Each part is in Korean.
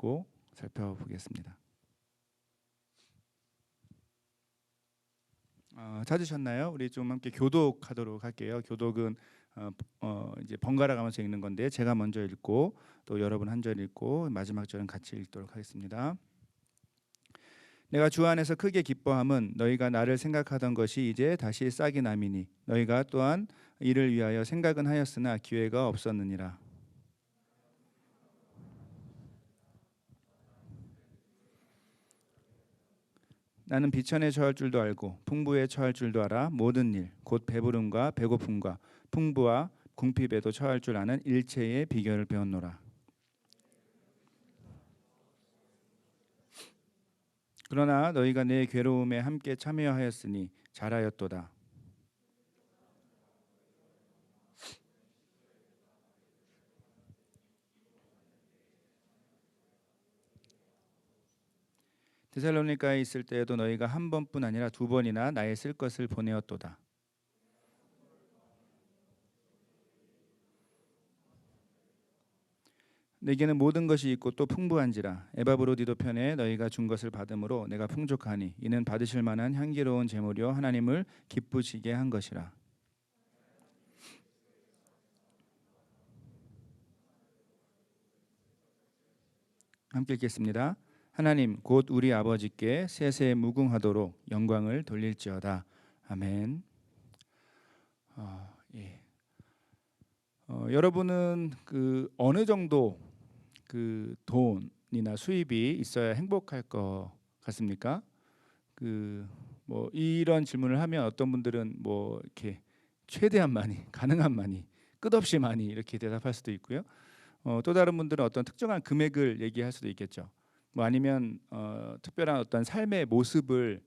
읽고 살펴보겠습니다. 찾으셨나요? 우리 좀 함께 교독하도록 할게요. 교독은 이제 번갈아 가면서 읽는 건데 제가 먼저 읽고 또 여러분 한 절 읽고 마지막 절은 같이 읽도록 하겠습니다. 내가 주 안에서 크게 기뻐함은 너희가 나를 생각하던 것이 이제 다시 싹이 남이니 너희가 또한 이를 위하여 생각은 하였으나 기회가 없었느니라. 나는 비천에 처할 줄도 알고 풍부에 처할 줄도 알아. 모든 일 곧 배부름과 배고픔과 풍부와 궁핍에도 처할 줄 아는 일체의 비결을 배웠노라. 그러나 너희가 내 괴로움에 함께 참여하였으니 잘하였도다. 데살로니가에 있을 때에도 너희가 한 번뿐 아니라 두 번이나 나의 쓸 것을 보내었도다. 내게는 모든 것이 있고 또 풍부한지라. 에바브로디도 편에 너희가 준 것을 받음으로 내가 풍족하니 이는 받으실 만한 향기로운 제물이요 하나님을 기쁘시게 한 것이라. 함께 읽겠습니다. 하나님 곧 우리 아버지께 세세 무궁하도록 영광을 돌릴지어다. 아멘. 예. 여러분은 그 어느 정도 그 돈이나 수입이 있어야 행복할 것 같습니까? 그 뭐 이런 질문을 하면 어떤 분들은 뭐 이렇게 최대한 많이, 가능한 많이, 끝없이 많이 이렇게 대답할 수도 있고요. 또 다른 분들은 어떤 특정한 금액을 얘기할 수도 있겠죠. 뭐 아니면 특별한 어떤 삶의 모습을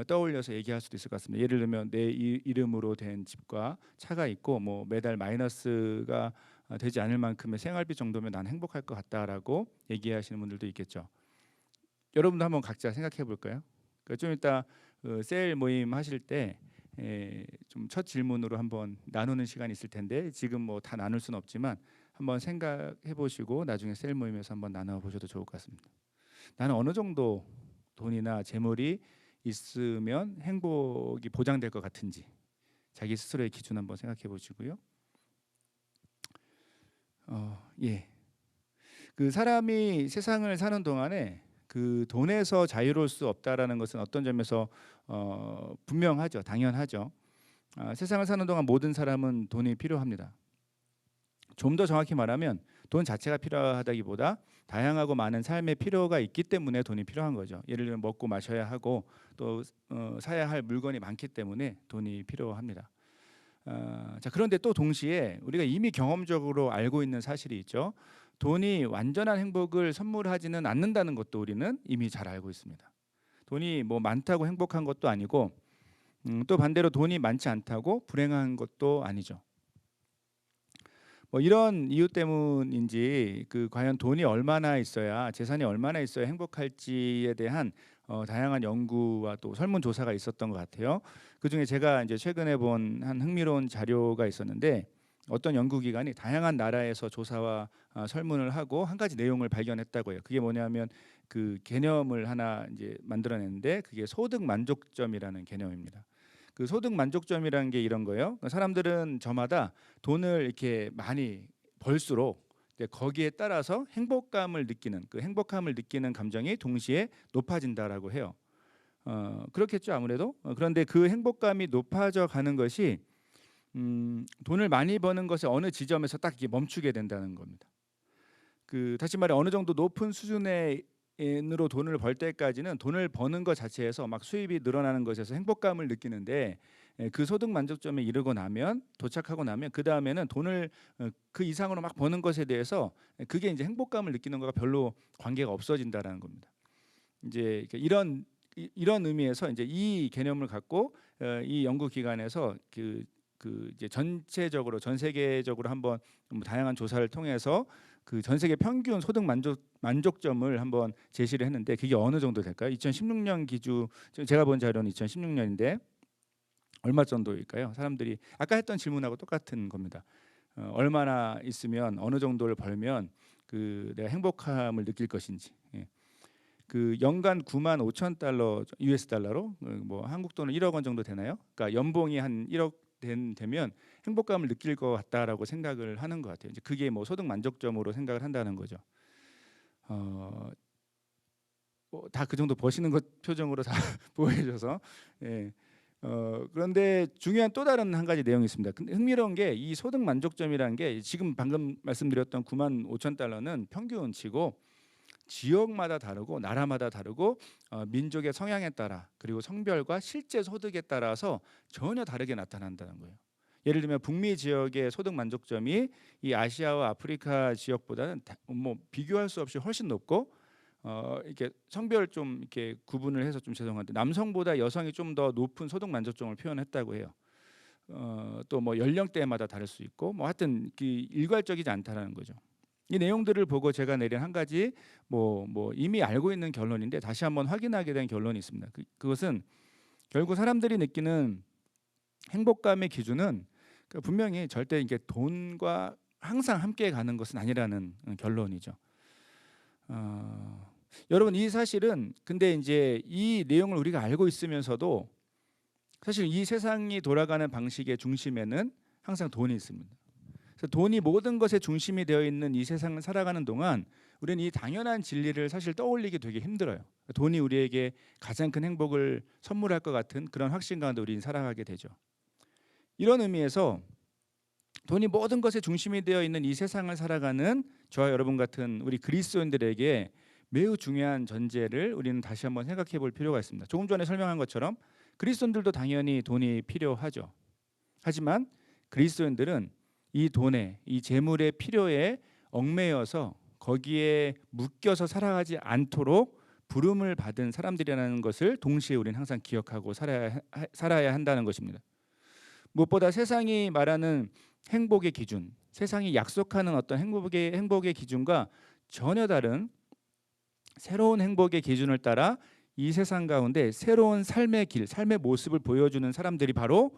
떠올려서 얘기할 수도 있을 것 같습니다. 예를 들면 내 이름으로 된 집과 차가 있고 뭐 매달 마이너스가 되지 않을 만큼의 생활비 정도면 난 행복할 것 같다라고 얘기하시는 분들도 있겠죠. 여러분도 한번 각자 생각해 볼까요? 좀 이따 세일 모임 하실 때 좀 첫 질문으로 한번 나누는 시간이 있을 텐데 지금 뭐 다 나눌 수는 없지만 한번 생각해 보시고 나중에 세일 모임에서 한번 나눠 보셔도 좋을 것 같습니다. 나는 어느 정도 돈이나 재물이 있으면 행복이 보장될 것 같은지 자기 스스로의 기준 한번 생각해 보시고요. 예. 그 사람이 세상을 사는 동안에 그 돈에서 자유로울 수 없다라는 것은 어떤 점에서 분명하죠. 당연하죠. 세상을 사는 동안 모든 사람은 돈이 필요합니다. 좀 더 정확히 말하면 돈 자체가 필요하다기보다 다양하고 많은 삶의 필요가 있기 때문에 돈이 필요한 거죠. 예를 들면 먹고 마셔야 하고 또 사야 할 물건이 많기 때문에 돈이 필요합니다. 자, 그런데 또 동시에 우리가 이미 경험적으로 알고 있는 사실이 있죠. 돈이 완전한 행복을 선물하지는 않는다는 것도 우리는 이미 잘 알고 있습니다. 돈이 뭐 많다고 행복한 것도 아니고 또 반대로 돈이 많지 않다고 불행한 것도 아니죠. 뭐 이런 이유 때문인지 그 과연 돈이 얼마나 있어야 재산이 얼마나 있어야 행복할지에 대한 다양한 연구와 또 설문조사가 있었던 것 같아요. 그중에 제가 이제 최근에 본 한 흥미로운 자료가 있었는데 어떤 연구기관이 다양한 나라에서 조사와 설문을 하고 한 가지 내용을 발견했다고 해요. 그게 뭐냐면 그 개념을 하나 이제 만들어냈는데 그게 소득 만족점이라는 개념입니다. 그 소득 만족점이라는 게 이런 거예요. 사람들은 저마다 돈을 이렇게 많이 벌수록 거기에 따라서 행복감을 느끼는 그 행복함을 느끼는 감정이 동시에 높아진다라고 해요. 그렇겠죠 아무래도. 그런데 그 행복감이 높아져 가는 것이 돈을 많이 버는 것의 어느 지점에서 딱 이게 멈추게 된다는 겁니다. 그 다시 말해 어느 정도 높은 수준의 으로 돈을 벌 때까지는 돈을 버는 것 자체에서 막 수입이 늘어나는 것에서 행복감을 느끼는데 그 소득 만족점에 이르고 나면 도착하고 나면 그 다음에는 돈을 그 이상으로 막 버는 것에 대해서 그게 이제 행복감을 느끼는 거가 별로 관계가 없어진다라는 겁니다. 이제 이런 의미에서 이제 이 개념을 갖고 이 연구 기관에서 그 이제 전체적으로 전 세계적으로 한번 다양한 조사를 통해서 그 전 세계 평균 소득 만족점을 한번 제시를 했는데 그게 어느 정도 될까요? 2016년 기준 제가 본 자료는 2016년인데 얼마 정도일까요? 사람들이 아까 했던 질문하고 똑같은 겁니다. 얼마나 있으면 어느 정도를 벌면 그 내가 행복함을 느낄 것인지. 예. 그 연간 9만 5천 달러 US 달러로 뭐 한국 돈은 1억 원 정도 되나요? 그러니까 연봉이 한 1억 되면 행복감을 느낄 것 같다라고 생각을 하는 것 같아요. 이제 그게 뭐 소득 만족점으로 생각을 한다는 거죠. 다 그 정도 버시는 것 표정으로 다 보여줘서. 예. 그런데 중요한 또 다른 한 가지 내용이 있습니다. 근데 흥미로운 게 이 소득 만족점이라는 게 지금 방금 말씀드렸던 9만 5천 달러는 평균치고 지역마다 다르고 나라마다 다르고 민족의 성향에 따라 그리고 성별과 실제 소득에 따라서 전혀 다르게 나타난다는 거예요. 예를 들면 북미 지역의 소득 만족점이 이 아시아와 아프리카 지역보다는 뭐 비교할 수 없이 훨씬 높고 이렇게 성별 좀 이렇게 구분을 해서 좀 죄송한데 남성보다 여성이 좀 더 높은 소득 만족점을 표현했다고 해요. 또 뭐 연령대마다 다를 수 있고 뭐 하여튼 일괄적이지 않다라는 거죠. 이 내용들을 보고 제가 내린 한 가지 뭐 이미 알고 있는 결론인데 다시 한번 확인하게 된 결론이 있습니다. 그것은 결국 사람들이 느끼는 행복감의 기준은 분명히 절대 이게 돈과 항상 함께 가는 것은 아니라는 결론이죠. 여러분 이 사실은 근데 이제 이 내용을 우리가 알고 있으면서도 사실 이 세상이 돌아가는 방식의 중심에는 항상 돈이 있습니다. 그래서 돈이 모든 것의 중심이 되어 있는 이 세상을 살아가는 동안 우리는 이 당연한 진리를 사실 떠올리기 되게 힘들어요. 돈이 우리에게 가장 큰 행복을 선물할 것 같은 그런 확신 가운데 우리는 살아가게 되죠. 이런 의미에서 돈이 모든 것의 중심이 되어 있는 이 세상을 살아가는 저와 여러분 같은 우리 그리스도인들에게 매우 중요한 전제를 우리는 다시 한번 생각해 볼 필요가 있습니다. 조금 전에 설명한 것처럼 그리스도인들도 당연히 돈이 필요하죠. 하지만 그리스도인들은 이 돈에, 이 재물의 필요에 얽매여서 거기에 묶여서 살아가지 않도록 부름을 받은 사람들이라는 것을 동시에 우리는 항상 기억하고 살아야 한다는 것입니다. 무엇보다 세상이 말하는 행복의 기준, 세상이 약속하는 어떤 행복의 기준과 전혀 다른 새로운 행복의 기준을 따라 이 세상 가운데 새로운 삶의 길, 삶의 모습을 보여주는 사람들이 바로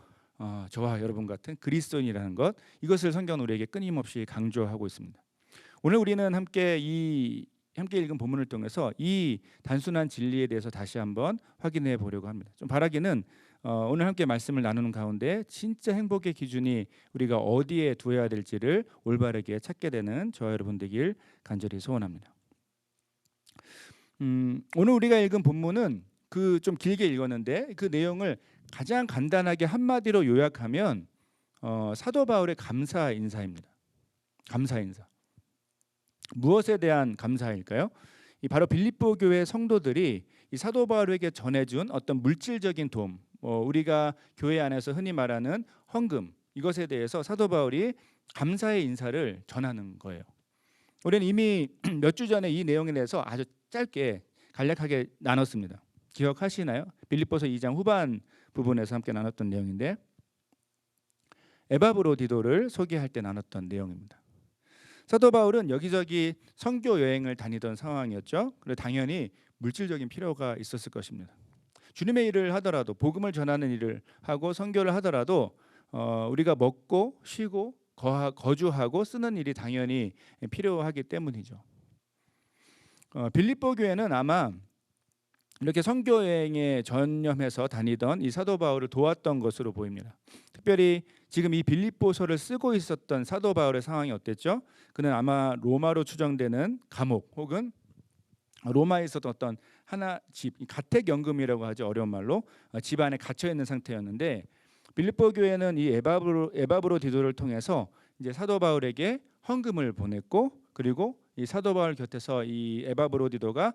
저와 여러분 같은 그리스도인이라는 것, 이것을 성경은 우리에게 끊임없이 강조하고 있습니다. 오늘 우리는 함께 읽은 본문을 통해서 이 단순한 진리에 대해서 다시 한번 확인해 보려고 합니다. 좀 바라기는 오늘 함께 말씀을 나누는 가운데 진짜 행복의 기준이 우리가 어디에 두어야 될지를 올바르게 찾게 되는 저와 여러분 되길 간절히 소원합니다. 오늘 우리가 읽은 본문은 좀 길게 읽었는데 그 내용을 가장 간단하게 한마디로 요약하면 사도 바울의 감사 인사입니다. 감사 인사. 무엇에 대한 감사일까요? 바로 빌립보 교회 성도들이 이 사도 바울에게 전해준 어떤 물질적인 도움, 우리가 교회 안에서 흔히 말하는 헌금, 이것에 대해서 사도 바울이 감사의 인사를 전하는 거예요. 우리는 이미 몇 주 전에 이 내용에 대해서 아주 짧게 간략하게 나눴습니다. 기억하시나요? 빌립보서 2장 후반 부분에서 함께 나눴던 내용인데 에바브로디도를 소개할 때 나눴던 내용입니다. 사도 바울은 여기저기 선교 여행을 다니던 상황이었죠. 그리고 당연히 물질적인 필요가 있었을 것입니다. 주님의 일을 하더라도 복음을 전하는 일을 하고 선교를 하더라도 우리가 먹고 쉬고 거주하고 쓰는 일이 당연히 필요하기 때문이죠. 빌립보 교회는 아마 이렇게 선교 여행에 전념해서 다니던 이 사도 바울을 도왔던 것으로 보입니다. 특별히 지금 이 빌립보서를 쓰고 있었던 사도 바울의 상황이 어땠죠? 그는 아마 로마로 추정되는 감옥 혹은 로마에 있었던 어떤 집 가택연금이라고 하죠, 어려운 말로. 집 안에 갇혀 있는 상태였는데 빌립보 교회는 이 에바브로디도를 통해서 이제 사도 바울에게 헌금을 보냈고 그리고 이 사도 바울 곁에서 이 에바브로디도가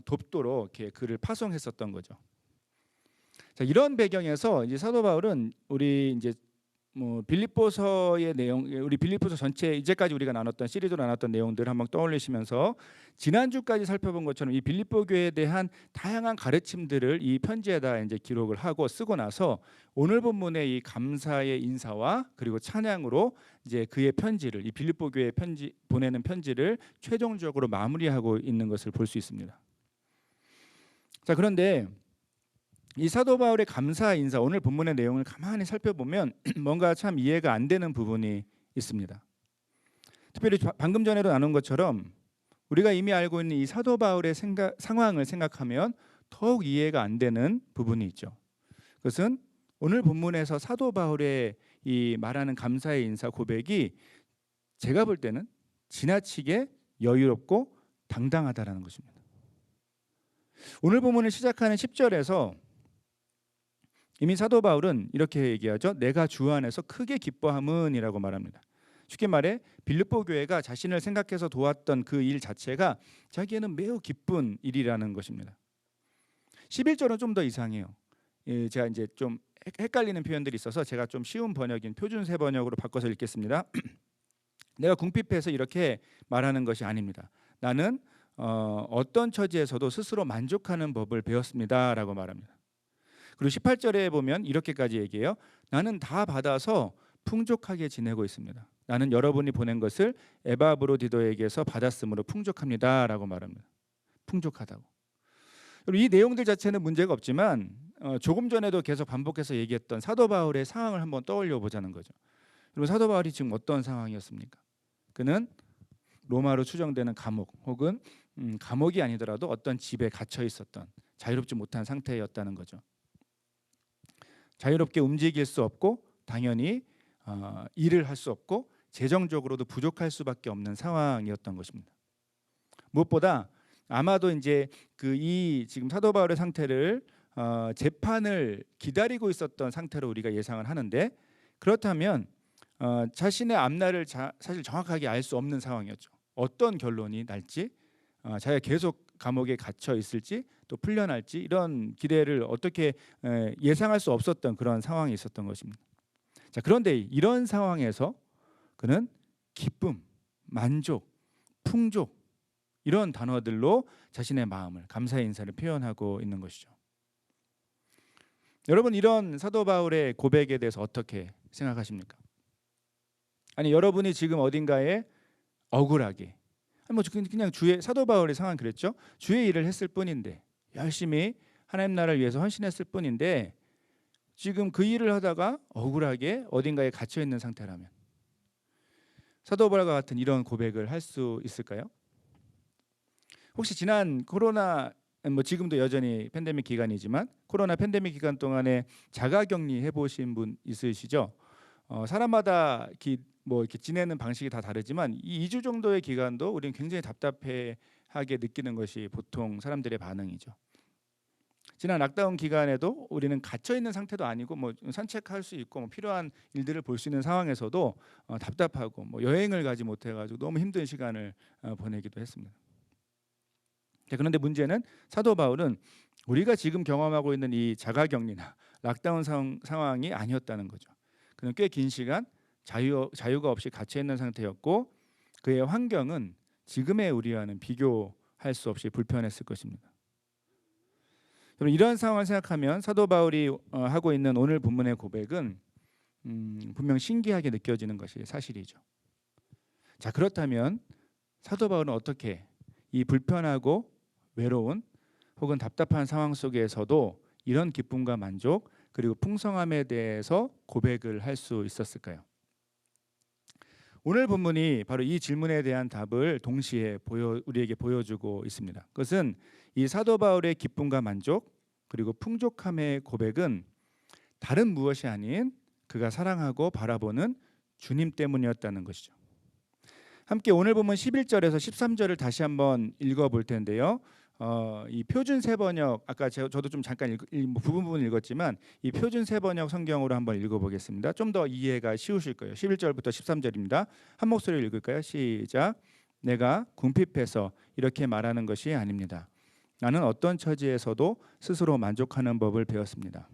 돕도록 이렇게 그를 파송했었던 거죠. 자, 이런 배경에서 이제 사도 바울은 우리 이제 빌립보서의 내용, 우리 빌립보서 전체 이제까지 우리가 나눴던 시리즈로 나눴던 내용들을 한번 떠올리시면서 지난주까지 살펴본 것처럼 이 빌립보 교회에 대한 다양한 가르침들을 이 편지에다 이제 기록을 하고 쓰고 나서 오늘 본문의 이 감사의 인사와 그리고 찬양으로 이제 그의 편지를 이 빌립보 교회에 보내는 편지를 최종적으로 마무리하고 있는 것을 볼 수 있습니다. 자, 그런데 이 사도 바울의 감사 인사, 오늘 본문의 내용을 가만히 살펴보면 뭔가 참 이해가 안 되는 부분이 있습니다. 특별히 방금 전에도 나눈 것처럼 우리가 이미 알고 있는 이 사도 바울의 상황을 생각하면 더욱 이해가 안 되는 부분이 있죠. 그것은 오늘 본문에서 사도 바울의 이 말하는 감사의 인사 고백이 제가 볼 때는 지나치게 여유롭고 당당하다라는 것입니다. 오늘 본문을 시작하는 10절에서 이미 사도 바울은 이렇게 얘기하죠. 내가 주 안에서 크게 기뻐함은이라고 말합니다. 쉽게 말해 빌립보 교회가 자신을 생각해서 도왔던 그 일 자체가 자기에는 매우 기쁜 일이라는 것입니다. 11절은 좀 더 이상해요. 제가 이제 좀 헷갈리는 표현들이 있어서 제가 좀 쉬운 번역인 표준세 번역으로 바꿔서 읽겠습니다. 내가 궁핍해서 이렇게 말하는 것이 아닙니다. 나는 어떤 처지에서도 스스로 만족하는 법을 배웠습니다라고 말합니다. 그리고 18절에 보면 이렇게까지 얘기해요. 나는 다 받아서 풍족하게 지내고 있습니다. 나는 여러분이 보낸 것을 에바브로디도에게서 받았으므로 풍족합니다라고 말합니다. 풍족하다고. 이 내용들 자체는 문제가 없지만 조금 전에도 계속 반복해서 얘기했던 사도 바울의 상황을 한번 떠올려 보자는 거죠. 그리고 사도 바울이 지금 어떤 상황이었습니까? 그는 로마로 추정되는 감옥 혹은 감옥이 아니더라도 어떤 집에 갇혀 있었던 자유롭지 못한 상태였다는 거죠. 자유롭게 움직일 수 없고 당연히 일을 할 수 없고 재정적으로도 부족할 수밖에 없는 상황이었던 것입니다. 무엇보다 아마도 이제 이 지금 사도 바울의 상태를 재판을 기다리고 있었던 상태로 우리가 예상을 하는데 그렇다면 자신의 앞날을 사실 정확하게 알 수 없는 상황이었죠. 어떤 결론이 날지, 자기가 계속 감옥에 갇혀 있을지 또 풀려날지 이런 기대를 어떻게 예상할 수 없었던 그런 상황이 있었던 것입니다. 자, 그런데 이런 상황에서 그는 기쁨, 만족, 풍족 이런 단어들로 자신의 마음을 감사의 인사를 표현하고 있는 것이죠. 여러분 이런 사도 바울의 고백에 대해서 어떻게 생각하십니까? 아니 여러분이 지금 어딘가에 억울하게 뭐 그냥 주의 사도 바울의 상황 그랬죠. 주의 일을 했을 뿐인데 열심히 하나님 나라를 위해서 헌신했을 뿐인데 지금 그 일을 하다가 억울하게 어딘가에 갇혀 있는 상태라면 사도 바울과 같은 이런 고백을 할 수 있을까요? 혹시 지난 코로나 뭐 지금도 여전히 팬데믹 기간이지만 코로나 팬데믹 기간 동안에 자가격리 해보신 분 있으시죠? 사람마다 뭐 이렇게 지내는 방식이 다 다르지만 이 2주 정도의 기간도 우리는 굉장히 답답해하게 느끼는 것이 보통 사람들의 반응이죠. 지난 락다운 기간에도 우리는 갇혀 있는 상태도 아니고 뭐 산책할 수 있고 뭐 필요한 일들을 볼 수 있는 상황에서도 답답하고 뭐 여행을 가지 못해가지고 너무 힘든 시간을 보내기도 했습니다. 그런데 문제는 사도 바울은 우리가 지금 경험하고 있는 이 자가격리나 락다운 상황이 아니었다는 거죠. 그는 꽤 긴 시간 자유가 없이 갇혀 있는 상태였고 그의 환경은 지금의 우리와는 비교할 수 없이 불편했을 것입니다. 여러분 이런 상황을 생각하면 사도 바울이 하고 있는 오늘 본문의 고백은 분명 신기하게 느껴지는 것이 사실이죠. 자, 그렇다면 사도 바울은 어떻게 이 불편하고 외로운 혹은 답답한 상황 속에서도 이런 기쁨과 만족 그리고 풍성함에 대해서 고백을 할 수 있었을까요? 오늘 본문이 바로 이 질문에 대한 답을 동시에 우리에게 보여주고 있습니다. 그것은 이 사도 바울의 기쁨과 만족 그리고 풍족함의 고백은 다른 무엇이 아닌 그가 사랑하고 바라보는 주님 때문이었다는 것이죠. 함께 오늘 본문 11절에서 13절을 다시 한번 읽어볼 텐데요. 이 표준 세번역 아까 저도 좀 잠깐 부분 읽었지만 이 표준 세번역 성경으로 한번 읽어보겠습니다. 좀 더 이해가 쉬우실 거예요. 11절부터 13절입니다. 한 목소리로 읽을까요? 시작. 내가 궁핍해서 이렇게 말하는 것이 아닙니다. 나는 어떤 처지에서도 스스로 만족하는 법을 배웠습니다.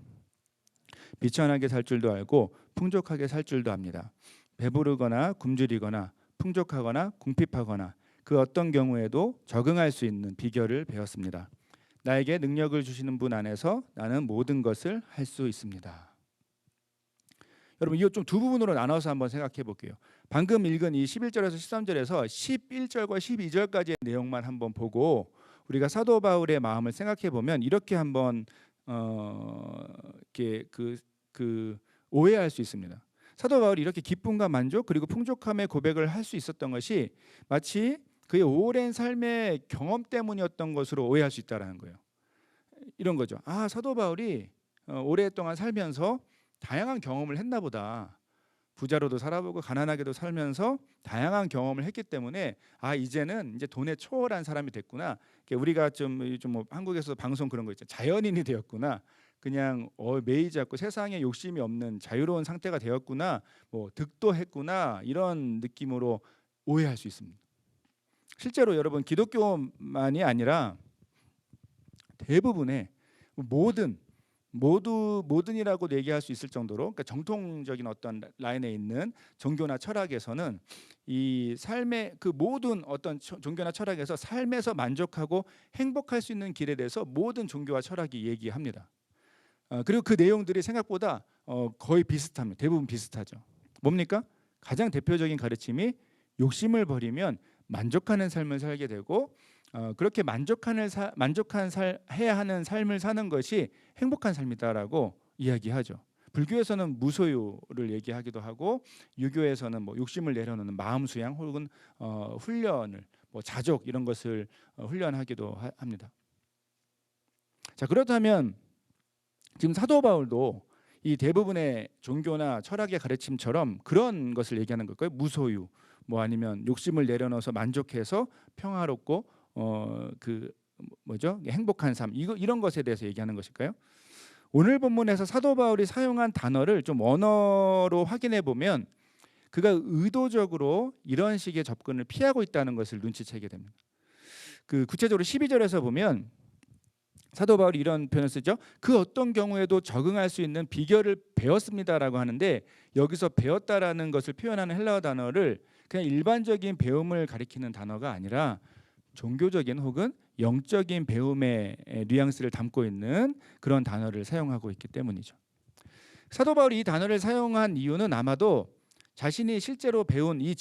비천하게 살 줄도 알고 풍족하게 살 줄도 압니다. 배부르거나 굶주리거나 풍족하거나 궁핍하거나 그 어떤 경우에도 적응할 수 있는 비결을 배웠습니다. 나에게 능력을 주시는 분 안에서 나는 모든 것을 할 수 있습니다. 여러분 이거 좀 두 부분으로 나눠서 한번 생각해 볼게요. 방금 읽은 이 11절에서 13절에서 11절과 12절까지의 내용만 한번 보고 우리가 사도 바울의 마음을 생각해 보면 이렇게 한번 이렇게 오해할 수 있습니다. 사도 바울이 이렇게 기쁨과 만족 그리고 풍족함의 고백을 할 수 있었던 것이 마치 그의 오랜 삶의 경험 때문이었던 것으로 오해할 수 있다는 거예요. 이런 거죠. 아, 사도 바울이 오랫동안 살면서 다양한 경험을 했나 보다. 부자로도 살아보고 가난하게도 살면서 다양한 경험을 했기 때문에 아, 이제는 이제 돈에 초월한 사람이 됐구나. 우리가 뭐 한국에서 방송 그런 거 있죠. 자연인이 되었구나. 그냥 매이지 않고 세상에 욕심이 없는 자유로운 상태가 되었구나. 뭐 득도했구나. 이런 느낌으로 오해할 수 있습니다. 실제로 여러분 기독교만이 아니라 대부분의 모든이라고 얘기할 수 있을 정도로, 그러니까 정통적인 어떤 라인에 있는 종교나 철학에서는 이 삶의 그 모든 어떤 종교나 철학에서 삶에서 만족하고 행복할 수 있는 길에 대해서 모든 종교와 철학이 얘기합니다. 그리고 그 내용들이 생각보다 거의 비슷합니다. 대부분 비슷하죠. 뭡니까? 가장 대표적인 가르침이 욕심을 버리면 만족하는 삶을 살게 되고 그렇게 해야 하는 삶을 사는 것이 행복한 삶이다라고 이야기하죠. 불교에서는 무소유를 얘기하기도 하고 유교에서는 뭐 욕심을 내려놓는 마음 수양 혹은 훈련을 뭐 자족 이런 것을 훈련하기도 합니다. 자, 그렇다면 지금 사도 바울도 이 대부분의 종교나 철학의 가르침처럼 그런 것을 얘기하는 걸까요? 무소유, 뭐 아니면 욕심을 내려놓아서 만족해서 평화롭고 행복한 삶, 이런 것에 대해서 얘기하는 것일까요? 오늘 본문에서 사도 바울이 사용한 단어를 좀 언어로 확인해 보면 그가 의도적으로 이런 식의 접근을 피하고 있다는 것을 눈치채게 됩니다. 구체적으로 12절에서 보면 사도 바울이 이런 표현을 쓰죠. 그 어떤 경우에도 적응할 수 있는 비결을 배웠습니다라고 하는데, 여기서 배웠다라는 것을 표현하는 헬라어 단어를 그냥 일반적인 배움을 가리키는 단어가 아니라 종교적인 혹은 영적인 배움의 뉘앙스를 담고 있는 그런 단어를 사용하고 있기 때문이죠. 사도 바울이 이 단어를 사용한 이유는 아마도 자신이 실제로 배운 이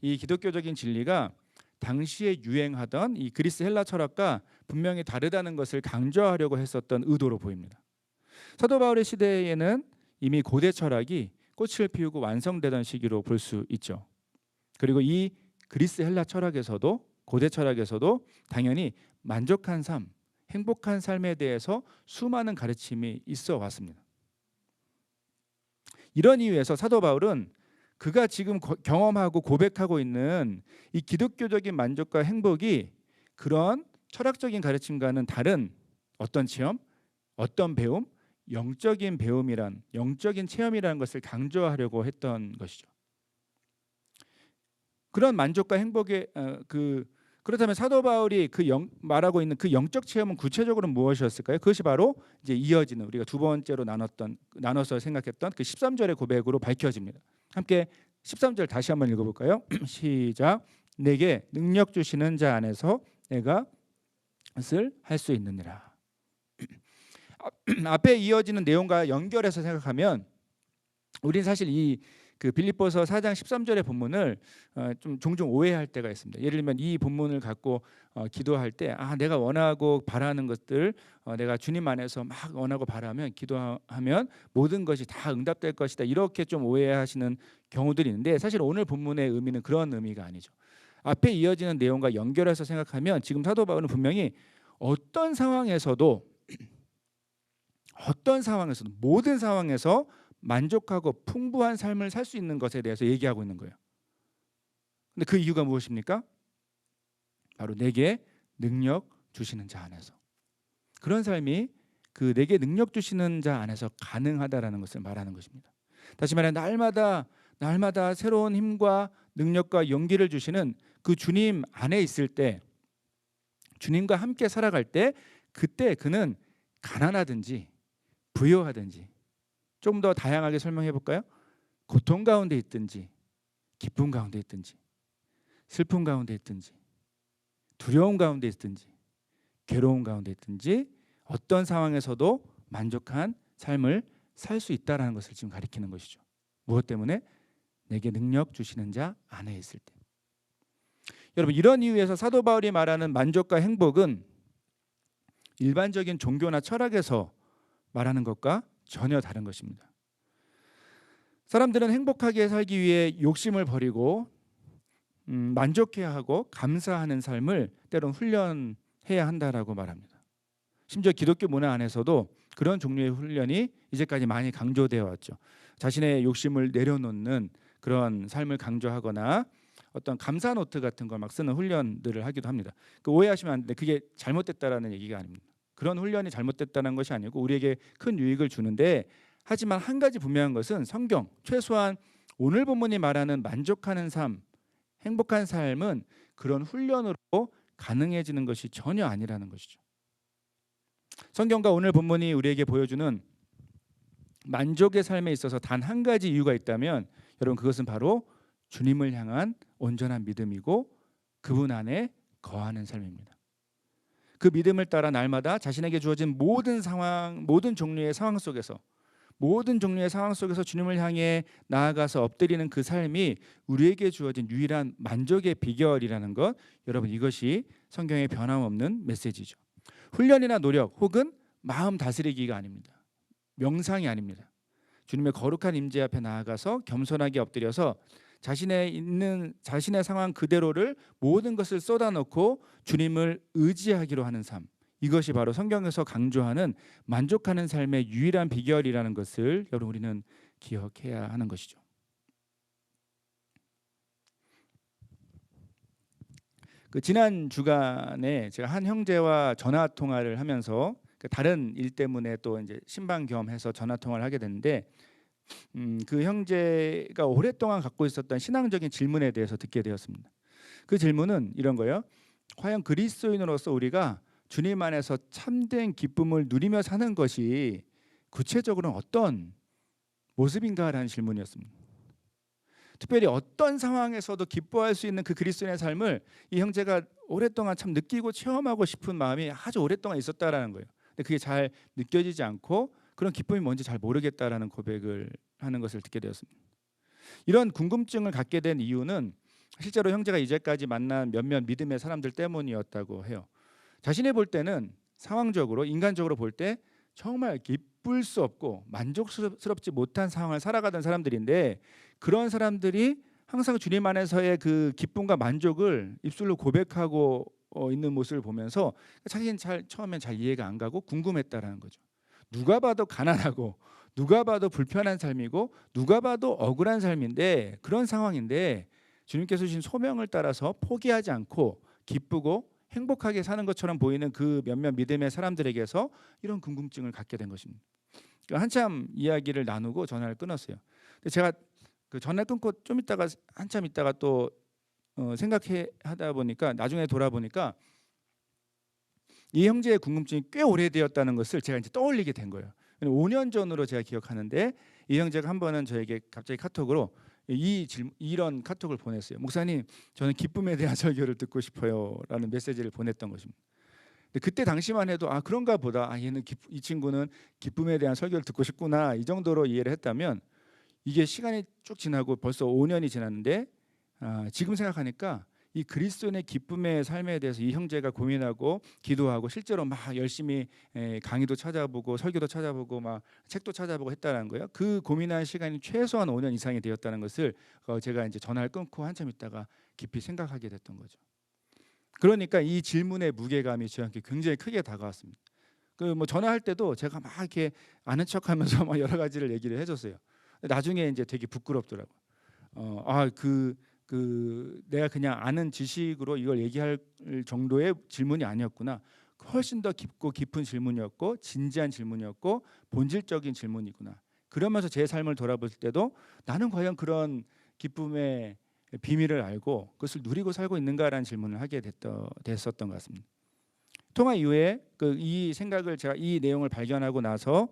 기독교적인 진리가 당시에 유행하던 이 그리스 헬라 철학과 분명히 다르다는 것을 강조하려고 했었던 의도로 보입니다. 사도 바울의 시대에는 이미 고대 철학이 꽃을 피우고 완성되던 시기로 볼 수 있죠. 그리고 이 그리스 헬라 철학에서도, 고대 철학에서도 당연히 만족한 삶, 행복한 삶에 대해서 수많은 가르침이 있어 왔습니다. 이런 이유에서 사도 바울은 그가 지금 경험하고 고백하고 있는 이 기독교적인 만족과 행복이 그런 철학적인 가르침과는 다른 어떤 체험, 어떤 배움, 영적인 체험이라는 것을 강조하려고 했던 것이죠. 그런 만족과 행복의 그렇다면 사도 바울이 말하고 있는 그 영적 체험은 구체적으로 무엇이었을까요? 그것이 바로 이제 이어지는, 우리가 두 번째로 나눠서 생각했던 그 13절의 고백으로 밝혀집니다. 함께 13절 다시 한번 읽어볼까요? 시작. 내게 능력 주시는 자 안에서 내가 것을 할 수 있느니라. 앞에 이어지는 내용과 연결해서 생각하면 우리는 사실 빌립보서 4장 13절의 본문을 좀 종종 오해할 때가 있습니다. 예를 들면 이 본문을 갖고 기도할 때 내가 원하고 바라는 것들, 내가 주님 안에서 막 원하고 바라면, 기도하면 모든 것이 다 응답될 것이다, 이렇게 좀 오해하시는 경우들이 있는데, 사실 오늘 본문의 의미는 그런 의미가 아니죠. 앞에 이어지는 내용과 연결해서 생각하면 지금 사도 바울은 분명히 어떤 상황에서도 모든 상황에서 만족하고 풍부한 삶을 살 수 있는 것에 대해서 얘기하고 있는 거예요. 근데 그 이유가 무엇입니까? 바로 내게 능력 주시는 자 안에서. 그런 삶이 그 내게 능력 주시는 자 안에서 가능하다라는 것을 말하는 것입니다. 다시 말해 날마다 새로운 힘과 능력과 용기를 주시는 그 주님 안에 있을 때, 주님과 함께 살아갈 때, 그때 그는 가난하든지 부유하든지, 좀 더 다양하게 설명해 볼까요? 고통 가운데 있든지 기쁨 가운데 있든지, 슬픔 가운데 있든지, 두려움 가운데 있든지, 괴로움 가운데 있든지, 어떤 상황에서도 만족한 삶을 살 수 있다라는 것을 지금 가리키는 것이죠. 무엇 때문에? 내게 능력 주시는 자 안에 있을 때. 여러분, 이런 이유에서 사도 바울이 말하는 만족과 행복은 일반적인 종교나 철학에서 말하는 것과 전혀 다른 것입니다. 사람들은 행복하게 살기 위해 욕심을 버리고 만족해야 하고 감사하는 삶을 때론 훈련해야 한다라고 말합니다. 심지어 기독교 문화 안에서도 그런 종류의 훈련이 이제까지 많이 강조되어 왔죠. 자신의 욕심을 내려놓는 그런 삶을 강조하거나 어떤 감사 노트 같은 걸 막 쓰는 훈련들을 하기도 합니다. 그 오해하시면 안 돼. 그게 잘못됐다라는 얘기가 아닙니다. 그런 훈련이 잘못됐다는 것이 아니고 우리에게 큰 유익을 주는데, 하지만 한 가지 분명한 것은 성경, 최소한 오늘 본문이 말하는 만족하는 삶, 행복한 삶은 그런 훈련으로 가능해지는 것이 전혀 아니라는 것이죠. 성경과 오늘 본문이 우리에게 보여주는 만족의 삶에 있어서 단 한 가지 이유가 있다면, 여러분, 그것은 바로 주님을 향한 온전한 믿음이고 그분 안에 거하는 삶입니다. 그 믿음을 따라 날마다 자신에게 주어진 모든 상황, 모든 종류의 상황 속에서 주님을 향해 나아가서 엎드리는 그 삶이 우리에게 주어진 유일한 만족의 비결이라는 것, 여러분, 이것이 성경의 변함없는 메시지죠. 훈련이나 노력 혹은 마음 다스리기가 아닙니다. 명상이 아닙니다. 주님의 거룩한 임재 앞에 나아가서 겸손하게 엎드려서 자신의 상황 그대로를 모든 것을 쏟아놓고 주님을 의지하기로 하는 삶, 이것이 바로 성경에서 강조하는 만족하는 삶의 유일한 비결이라는 것을 여러분, 우리는 기억해야 하는 것이죠. 그 지난 주간에 제가 한 형제와 전화 통화를 하면서 다른 일 때문에 또 이제 신방 겸해서 전화 통화를 하게 됐는데, 그 형제가 오랫동안 갖고 있었던 신앙적인 질문에 대해서 듣게 되었습니다. 그 질문은 이런 거예요. 과연 그리스도인으로서 우리가 주님 안에서 참된 기쁨을 누리며 사는 것이 구체적으로는 어떤 모습인가라는 질문이었습니다. 특별히 어떤 상황에서도 기뻐할 수 있는 그 그리스도인의 삶을 이 형제가 오랫동안 참 느끼고 체험하고 싶은 마음이 아주 오랫동안 있었다라는 거예요. 근데 그게 잘 느껴지지 않고 그런 기쁨이 뭔지 잘 모르겠다라는 고백을 하는 것을 듣게 되었습니다. 이런 궁금증을 갖게 된 이유는 실제로 형제가 이제까지 만난 몇몇 믿음의 사람들 때문이었다고 해요. 자신이 볼 때는 상황적으로, 인간적으로 볼 때 정말 기쁠 수 없고 만족스럽지 못한 상황을 살아가던 사람들인데, 그런 사람들이 항상 주님 안에서의 그 기쁨과 만족을 입술로 고백하고 있는 모습을 보면서 자기는 처음엔 잘 이해가 안 가고 궁금했다라는 거죠. 누가 봐도 가난하고 누가 봐도 불편한 삶이고 누가 봐도 억울한 삶인데, 그런 상황인데 주님께서 주신 소명을 따라서 포기하지 않고 기쁘고 행복하게 사는 것처럼 보이는 그 몇몇 믿음의 사람들에게서 이런 궁금증을 갖게 된 것입니다. 한참 이야기를 나누고 전화를 끊었어요. 근데 제가 그 전화 끊고 좀 있다가 한참 있다가 또 생각해 하다 보니까 나중에 돌아보니까 이 형제의 궁금증이 꽤 오래되었다는 것을 제가 이제 떠올리게 된 거예요. 5년 전으로 제가 기억하는데, 이 형제가 한 번은 저에게 갑자기 카톡으로 이런 카톡을 보냈어요. 목사님, 저는 기쁨에 대한 설교를 듣고 싶어요라는 메시지를 보냈던 것입니다. 근데 그때 당시만 해도 그런가 보다, 얘는 이 친구는 기쁨에 대한 설교를 듣고 싶구나, 이 정도로 이해를 했다면, 이게 시간이 쭉 지나고 벌써 5년이 지났는데 지금 생각하니까 이 그리스도인의 기쁨의 삶에 대해서 이 형제가 고민하고 기도하고 실제로 막 열심히 강의도 찾아보고 설교도 찾아보고 막 책도 찾아보고 했다는 거예요. 그 고민한 시간이 최소한 5년 이상이 되었다는 것을 제가 이제 전화를 끊고 한참 있다가 깊이 생각하게 됐던 거죠. 그러니까 이 질문의 무게감이 저한테 굉장히 크게 다가왔습니다. 그 뭐 전화할 때도 제가 막 이렇게 아는 척하면서 막 여러 가지를 얘기를 해줬어요. 나중에 이제 되게 부끄럽더라고. 내가 그냥 아는 지식으로 이걸 얘기할 정도의 질문이 아니었구나. 훨씬 더 깊고 깊은 질문이었고 진지한 질문이었고 본질적인 질문이구나. 그러면서 제 삶을 돌아볼 때도 나는 과연 그런 기쁨의 비밀을 알고 그것을 누리고 살고 있는가라는 질문을 하게 됐었던 것 같습니다. 통화 이후에 이 생각을, 제가 이 내용을 발견하고 나서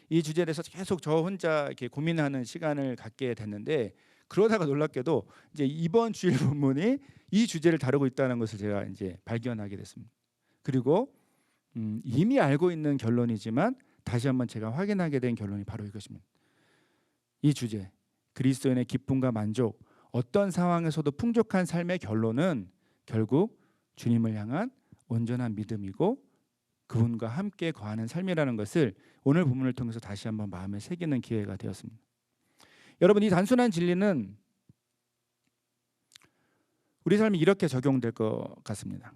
이 주제에 대해서 계속 저 혼자 이렇게 고민하는 시간을 갖게 됐는데, 그러다가 놀랍게도 이제 이번 주일 본문이 이 주제를 다루고 있다는 것을 제가 이제 발견하게 됐습니다. 그리고 이미 알고 있는 결론이지만 다시 한번 제가 확인하게 된 결론이 바로 이것입니다. 이 주제, 그리스도인의 기쁨과 만족, 어떤 상황에서도 풍족한 삶의 결론은 결국 주님을 향한 온전한 믿음이고 그분과 함께 거하는 삶이라는 것을 오늘 본문을 통해서 다시 한번 마음에 새기는 기회가 되었습니다. 여러분, 이 단순한 진리는 우리 삶이 이렇게 적용될 것 같습니다.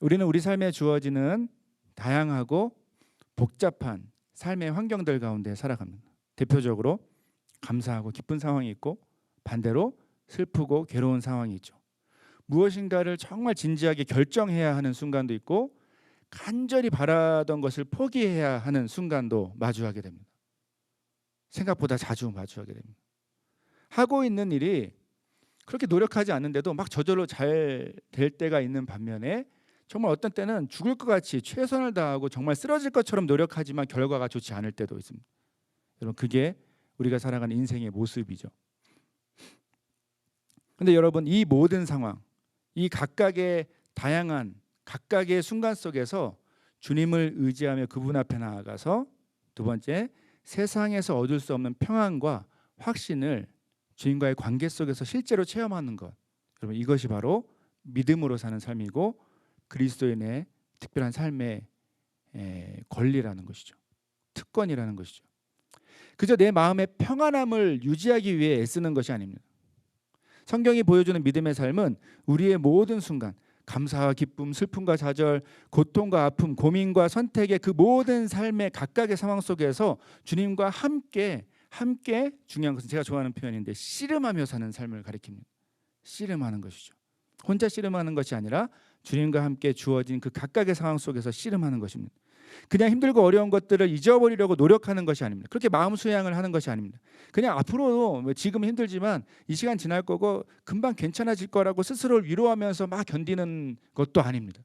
우리는 우리 삶에 주어지는 다양하고 복잡한 삶의 환경들 가운데 살아갑니다. 대표적으로 감사하고 기쁜 상황이 있고, 반대로 슬프고 괴로운 상황이 있죠. 무엇인가를 정말 진지하게 결정해야 하는 순간도 있고, 간절히 바라던 것을 포기해야 하는 순간도 마주하게 됩니다. 생각보다 자주 마주하게 됩니다. 하고 있는 일이 그렇게 노력하지 않는데도 막 저절로 잘 될 때가 있는 반면에, 정말 어떤 때는 죽을 것 같이 최선을 다하고 정말 쓰러질 것처럼 노력하지만 결과가 좋지 않을 때도 있습니다. 여러분, 그게 우리가 살아가는 인생의 모습이죠. 근데 여러분, 이 모든 상황, 이 각각의 다양한 각각의 순간 속에서 주님을 의지하며 그분 앞에 나아가서, 두 번째, 세상에서 얻을 수 없는 평안과 확신을 주님과의 관계 속에서 실제로 체험하는 것, 여러분, 이것이 바로 믿음으로 사는 삶이고 그리스도인의 특별한 삶의 권리라는 것이죠. 특권이라는 것이죠. 그저 내 마음의 평안함을 유지하기 위해 애쓰는 것이 아닙니다. 성경이 보여주는 믿음의 삶은 우리의 모든 순간, 감사와 기쁨, 슬픔과 좌절, 고통과 아픔, 고민과 선택의 그 모든 삶의 각각의 상황 속에서 주님과 함께 중요한 것은 제가 좋아하는 표현인데 씨름하며 사는 삶을 가리킵니다. 씨름하는 것이죠. 혼자 씨름하는 것이 아니라 주님과 함께 주어진 그 각각의 상황 속에서 씨름하는 것입니다. 그냥 힘들고 어려운 것들을 잊어버리려고 노력하는 것이 아닙니다. 그렇게 마음 수양을 하는 것이 아닙니다. 그냥 앞으로 지금 힘들지만 이 시간 지날 거고 금방 괜찮아질 거라고 스스로를 위로하면서 막 견디는 것도 아닙니다.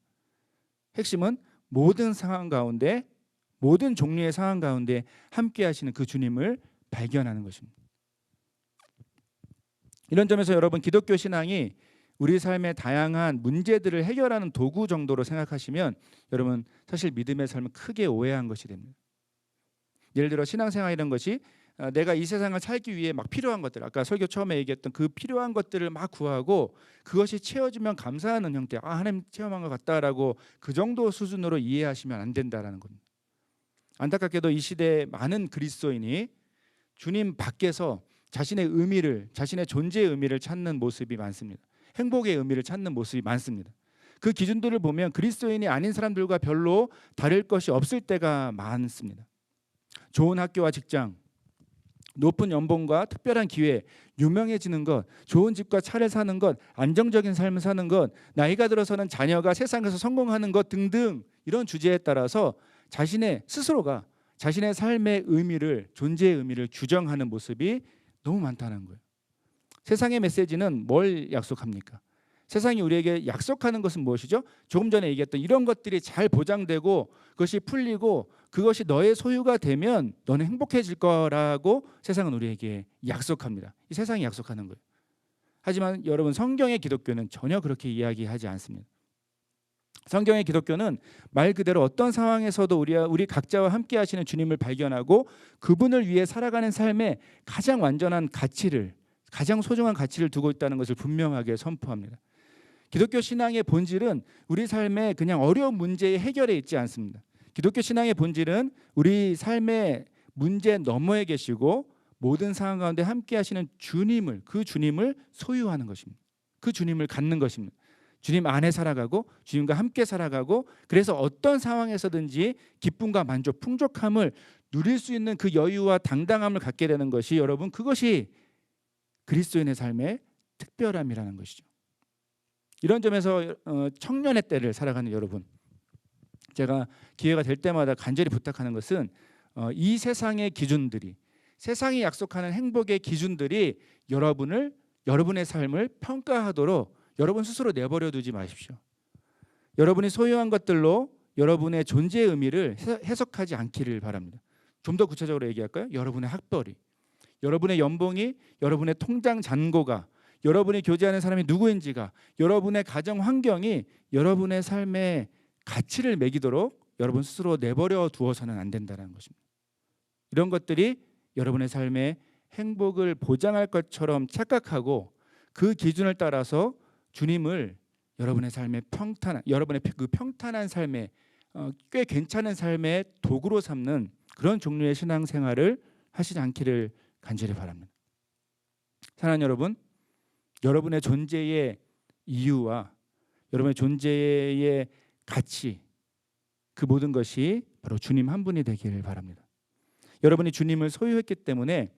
핵심은 모든 상황 가운데, 모든 종류의 상황 가운데 함께 하시는 그 주님을 발견하는 것입니다. 이런 점에서 여러분, 기독교 신앙이 우리 삶의 다양한 문제들을 해결하는 도구 정도로 생각하시면 여러분, 사실 믿음의 삶은 크게 오해한 것이 됩니다. 예를 들어 신앙생활이라는 것이 내가 이 세상을 살기 위해 막 필요한 것들, 아까 설교 처음에 얘기했던 그 필요한 것들을 막 구하고 그것이 채워지면 감사하는 형태, 하나님 체험한 것 같다라고 그 정도 수준으로 이해하시면 안 된다라는 겁니다. 안타깝게도 이 시대에 많은 그리스도인이 주님 밖에서 자신의 의미를, 자신의 존재의 의미를 찾는 모습이 많습니다. 행복의 의미를 찾는 모습이 많습니다. 그 기준들을 보면 그리스도인이 아닌 사람들과 별로 다를 것이 없을 때가 많습니다. 좋은 학교와 직장, 높은 연봉과 특별한 기회, 유명해지는 것, 좋은 집과 차를 사는 것, 안정적인 삶을 사는 것, 나이가 들어서는 자녀가 세상에서 성공하는 것 등등, 이런 주제에 따라서 스스로가 자신의 삶의 의미를, 존재의 의미를 규정하는 모습이 너무 많다는 거예요. 세상의 메시지는 뭘 약속합니까? 세상이 우리에게 약속하는 것은 무엇이죠? 조금 전에 얘기했던 이런 것들이 잘 보장되고 그것이 풀리고 그것이 너의 소유가 되면 너는 행복해질 거라고 세상은 우리에게 약속합니다. 이 세상이 약속하는 거예요. 하지만 여러분, 성경의 기독교는 전혀 그렇게 이야기하지 않습니다. 성경의 기독교는 말 그대로 어떤 상황에서도 우리 각자와 함께 하시는 주님을 발견하고 그분을 위해 살아가는 삶에 가장 완전한 가치를, 가장 소중한 가치를 두고 있다는 것을 분명하게 선포합니다. 기독교 신앙의 본질은 우리 삶의 그냥 어려운 문제의 해결에 있지 않습니다. 기독교 신앙의 본질은 우리 삶의 문제 너머에 계시고 모든 상황 가운데 함께 하시는 주님을, 그 주님을 소유하는 것입니다. 그 주님을 갖는 것입니다. 주님 안에 살아가고 주님과 함께 살아가고, 그래서 어떤 상황에서든지 기쁨과 만족, 풍족함을 누릴 수 있는 그 여유와 당당함을 갖게 되는 것이, 여러분, 그것이 그리스도인의 삶의 특별함이라는 것이죠. 이런 점에서 청년의 때를 살아가는 여러분, 제가 기회가 될 때마다 간절히 부탁하는 것은 이 세상의 기준들이, 세상이 약속하는 행복의 기준들이 여러분의 삶을 평가하도록 여러분 스스로 내버려 두지 마십시오. 여러분이 소유한 것들로 여러분의 존재의 의미를 해석하지 않기를 바랍니다. 좀 더 구체적으로 얘기할까요? 여러분의 학벌이, 여러분의 연봉이, 여러분의 통장 잔고가, 여러분이 교제하는 사람이 누구인지가, 여러분의 가정 환경이 여러분의 삶의 가치를 매기도록 여러분 스스로 내버려 두어서는 안 된다는 것입니다. 이런 것들이 여러분의 삶의 행복을 보장할 것처럼 착각하고 그 기준을 따라서 주님을 여러분의 삶의 여러분의 그 평탄한 삶의 꽤 괜찮은 삶의 도구로 삼는 그런 종류의 신앙생활을 하시지 않기를 간절히 바랍니다. 사랑하는 여러분, 여러분의 존재의 이유와 여러분의 존재의 가치, 그 모든 것이 바로 주님 한 분이 되기를 바랍니다. 여러분이 주님을 소유했기 때문에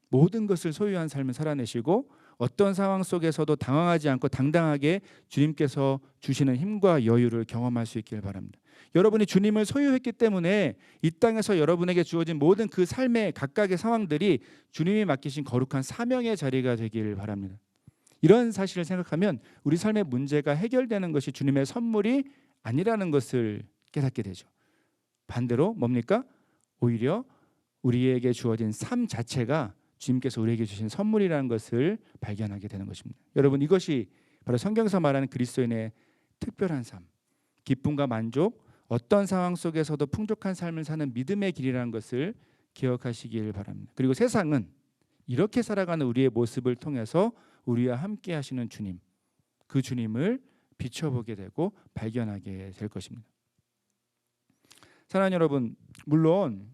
모든 것을 소유한 삶을 살아내시고 어떤 상황 속에서도 당황하지 않고 당당하게 주님께서 주시는 힘과 여유를 경험할 수 있기를 바랍니다. 여러분이 주님을 소유했기 때문에 이 땅에서 여러분에게 주어진 모든 그 삶의 각각의 상황들이 주님이 맡기신 거룩한 사명의 자리가 되기를 바랍니다. 이런 사실을 생각하면 우리 삶의 문제가 해결되는 것이 주님의 선물이 아니라는 것을 깨닫게 되죠. 반대로 뭡니까? 오히려 우리에게 주어진 삶 자체가 주님께서 우리에게 주신 선물이라는 것을 발견하게 되는 것입니다. 여러분, 이것이 바로 성경에서 말하는 그리스도인의 특별한 삶, 기쁨과 만족, 어떤 상황 속에서도 풍족한 삶을 사는 믿음의 길이라는 것을 기억하시길 바랍니다. 그리고 세상은 이렇게 살아가는 우리의 모습을 통해서 우리와 함께 하시는 주님, 그 주님을 비춰보게 되고 발견하게 될 것입니다. 사랑하는 여러분, 물론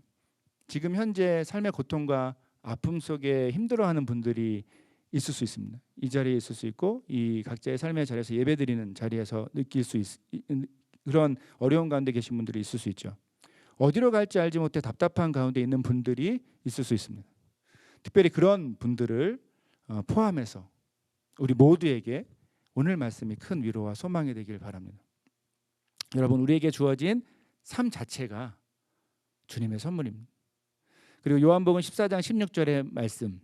지금 현재 삶의 고통과 아픔 속에 힘들어하는 분들이 있을 수 있습니다. 이 자리에 있을 수 있고 이 각자의 삶의 자리에서 예배드리는 자리에서 느낄 수 그런 어려운 가운데 계신 분들이 있을 수 있죠. 어디로 갈지 알지 못해 답답한 가운데 있는 분들이 있을 수 있습니다. 특별히 그런 분들을 포함해서 우리 모두에게 오늘 말씀이 큰 위로와 소망이 되길 바랍니다. 여러분, 우리에게 주어진 삶 자체가 주님의 선물입니다. 그리고 요한복음 14장 16절의 말씀,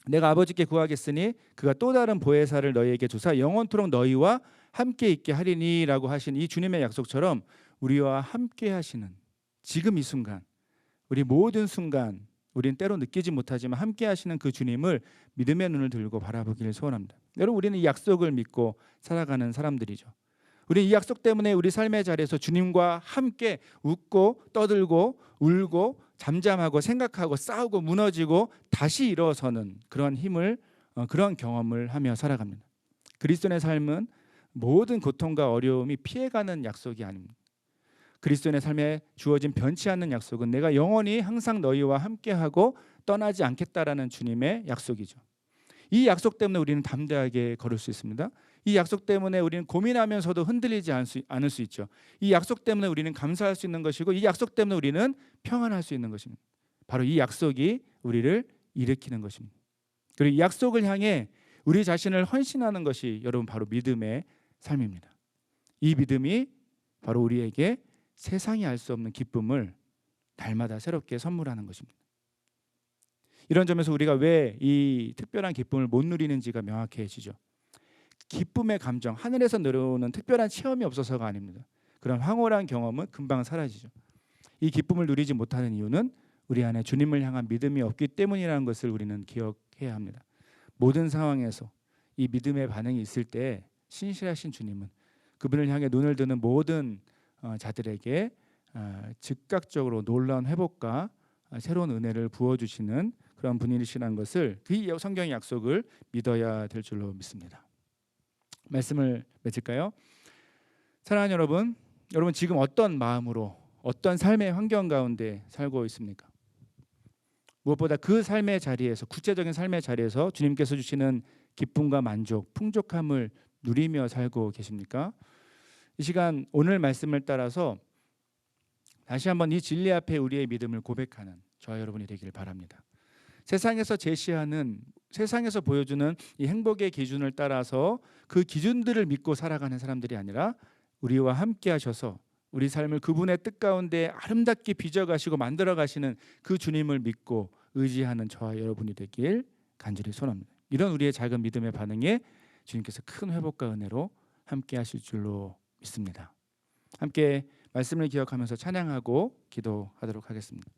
내가 아버지께 구하겠으니 그가 또 다른 보혜사를 너희에게 주사 영원토록 너희와 함께 있게 하리니 라고 하신 이 주님의 약속처럼 우리와 함께 하시는 지금 이 순간, 우리 모든 순간, 우리는 때로 느끼지 못하지만 함께 하시는 그 주님을 믿음의 눈을 들고 바라보기를 소원합니다. 여러분, 우리는 이 약속을 믿고 살아가는 사람들이죠. 우리 이 약속 때문에 우리 삶의 자리에서 주님과 함께 웃고 떠들고 울고 잠잠하고 생각하고 싸우고 무너지고 다시 일어서는 그런 힘을 그런 경험을 하며 살아갑니다. 그리스도인의 삶은 모든 고통과 어려움이 피해가는 약속이 아닙니다. 그리스도인의 삶에 주어진 변치 않는 약속은 내가 영원히 항상 너희와 함께하고 떠나지 않겠다라는 주님의 약속이죠. 이 약속 때문에 우리는 담대하게 걸을 수 있습니다. 이 약속 때문에 우리는 고민하면서도 흔들리지 않을 수 있죠. 이 약속 때문에 우리는 감사할 수 있는 것이고 이 약속 때문에 우리는 평안할 수 있는 것입니다. 바로 이 약속이 우리를 일으키는 것입니다. 그리고 이 약속을 향해 우리 자신을 헌신하는 것이 여러분 바로 믿음의 삶입니다. 이 믿음이 바로 우리에게 세상이 알 수 없는 기쁨을 날마다 새롭게 선물하는 것입니다. 이런 점에서 우리가 왜 이 특별한 기쁨을 못 누리는지가 명확해지죠. 기쁨의 감정, 하늘에서 내려오는 특별한 체험이 없어서가 아닙니다. 그런 황홀한 경험은 금방 사라지죠. 이 기쁨을 누리지 못하는 이유는 우리 안에 주님을 향한 믿음이 없기 때문이라는 것을 우리는 기억해야 합니다. 모든 상황에서 이 믿음의 반응이 있을 때 신실하신 주님은 그분을 향해 눈을 드는 모든 자들에게 즉각적으로 놀라운 회복과 새로운 은혜를 부어주시는 그런 분이시라는 것을 그 성경의 약속을 믿어야 될 줄로 믿습니다. 말씀을 맺을까요? 사랑하는 여러분, 여러분 지금 어떤 마음으로 어떤 삶의 환경 가운데 살고 있습니까? 무엇보다 그 삶의 자리에서 구체적인 삶의 자리에서 주님께서 주시는 기쁨과 만족, 풍족함을 누리며 살고 계십니까? 이 시간 오늘 말씀을 따라서 다시 한번 이 진리 앞에 우리의 믿음을 고백하는 저와 여러분이 되기를 바랍니다. 세상에서 제시하는, 세상에서 보여주는 이 행복의 기준을 따라서 그 기준들을 믿고 살아가는 사람들이 아니라 우리와 함께 하셔서 우리 삶을 그분의 뜻 가운데 아름답게 빚어가시고 만들어가시는 그 주님을 믿고 의지하는 저와 여러분이 되길 간절히 소원합니다. 이런 우리의 작은 믿음의 반응에 주님께서 큰 회복과 은혜로 함께 하실 줄로 믿습니다. 함께 말씀을 기억하면서 찬양하고 기도하도록 하겠습니다.